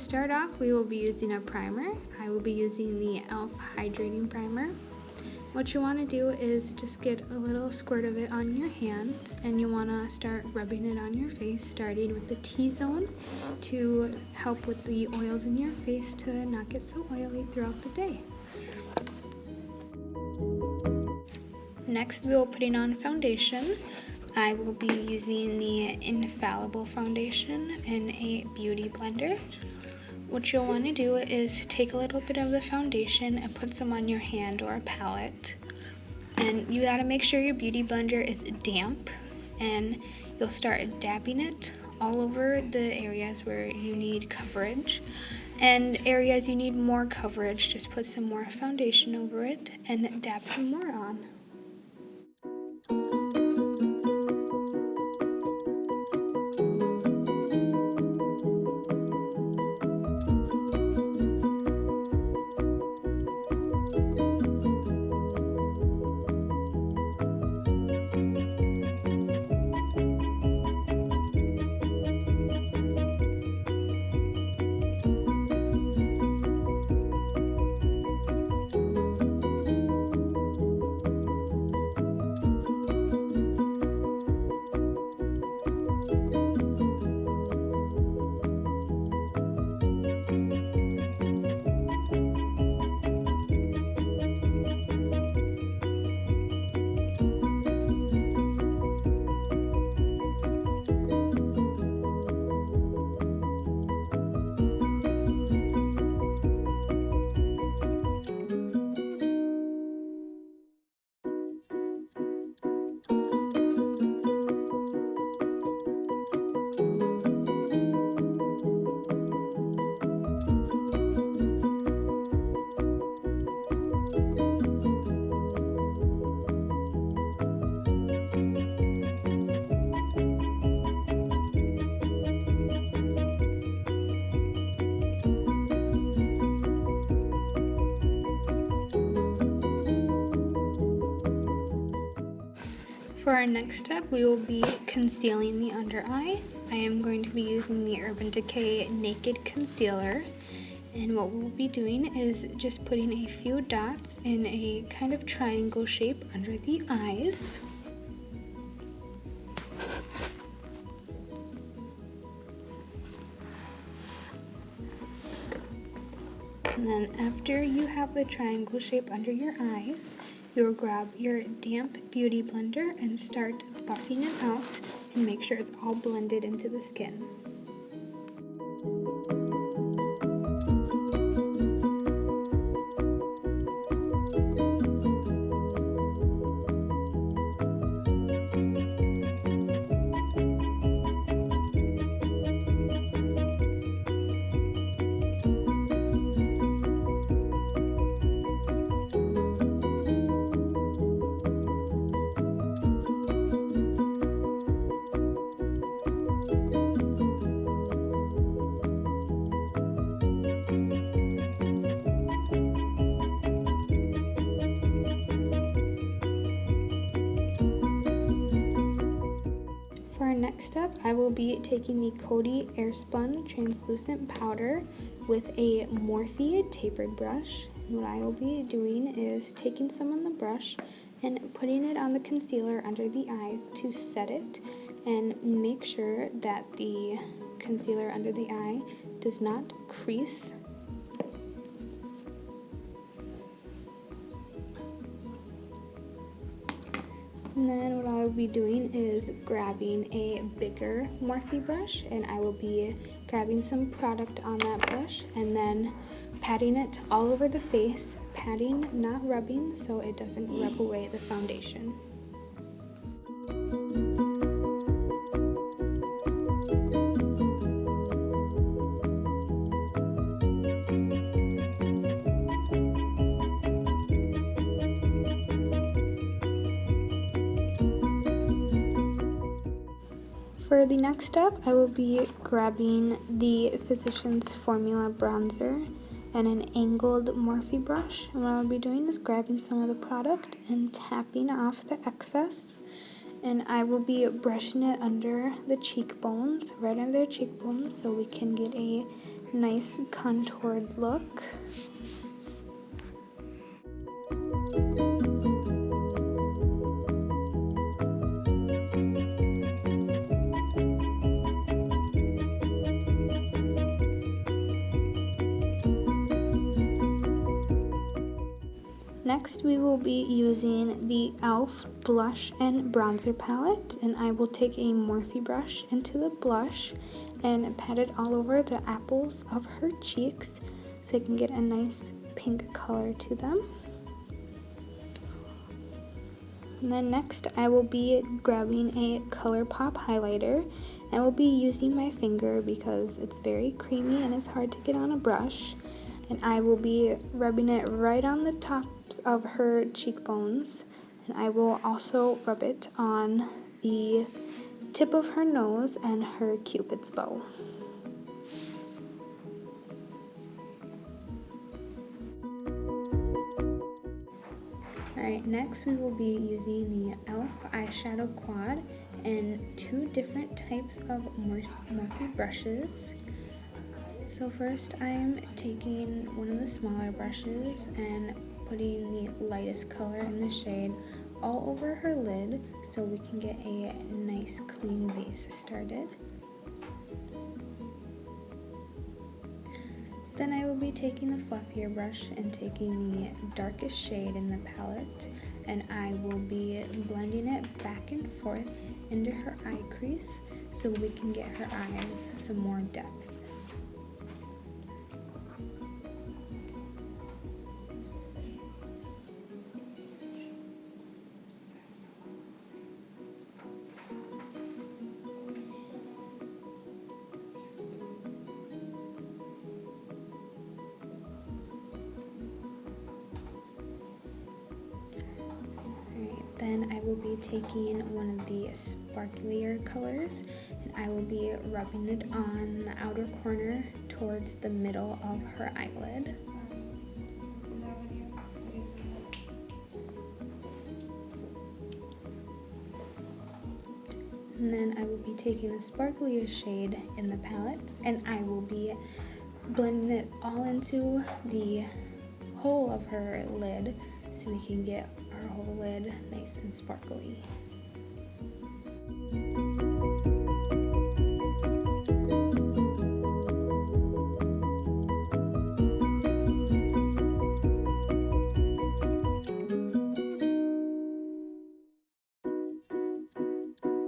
start off, we will be using a primer. I will be using the e.l.f. Hydrating Primer. What you want to do is just get a little squirt of it on your hand, and you want to start rubbing it on your face, starting with the T-zone to help with the oils in your face to not get so oily throughout the day. Next, we will be putting on foundation. I will be using the Infallible Foundation in a beauty blender. What you'll want to do is take a little bit of the foundation and put some on your hand or a palette. And you gotta make sure your beauty blender is damp, and you'll start dabbing it all over the areas where you need coverage. And areas you need more coverage, just put some more foundation over it and dab some more on. For our next step, we will be concealing the under eye. I am going to be using the Urban Decay Naked Concealer. And what we'll be doing is just putting a few dots in a kind of triangle shape under the eyes. And then after you have the triangle shape under your eyes, you'll grab your damp beauty blender and start buffing it out and make sure it's all blended into the skin. Next step, I will be taking the Coty Airspun Translucent Powder with a Morphe tapered brush. And what I will be doing is taking some on the brush and putting it on the concealer under the eyes to set it and make sure that the concealer under the eye does not crease. And then what I will be doing is grabbing a bigger Morphe brush, and I will be grabbing some product on that brush and then patting it all over the face, patting, not rubbing, so it doesn't rub away the foundation. For the next step, I will be grabbing the Physicians Formula bronzer and an angled Morphe brush. And what I'll be doing is grabbing some of the product and tapping off the excess. And I will be brushing it under the cheekbones, right under the cheekbones, so we can get a nice contoured look. Next, we will be using the e.l.f. blush and bronzer palette, and I will take a Morphe brush into the blush and pat it all over the apples of her cheeks so I can get a nice pink color to them. And then next, I will be grabbing a ColourPop highlighter. I will be using my finger because it's very creamy and it's hard to get on a brush. And I will be rubbing it right on the tops of her cheekbones. And I will also rub it on the tip of her nose and her Cupid's bow. Alright, next we will be using the e.l.f. eyeshadow quad and two different types of Morphe brushes. So first I am taking one of the smaller brushes and putting the lightest color in the shade all over her lid so we can get a nice clean base started. Then I will be taking the fluffier brush and taking the darkest shade in the palette, and I will be blending it back and forth into her eye crease so we can get her eyes some more depth. Then I will be taking one of the sparklier colors and I will be rubbing it on the outer corner towards the middle of her eyelid. And then I will be taking the sparklier shade in the palette and I will be blending it all into the whole of her lid so we can get our whole lid nice and sparkly.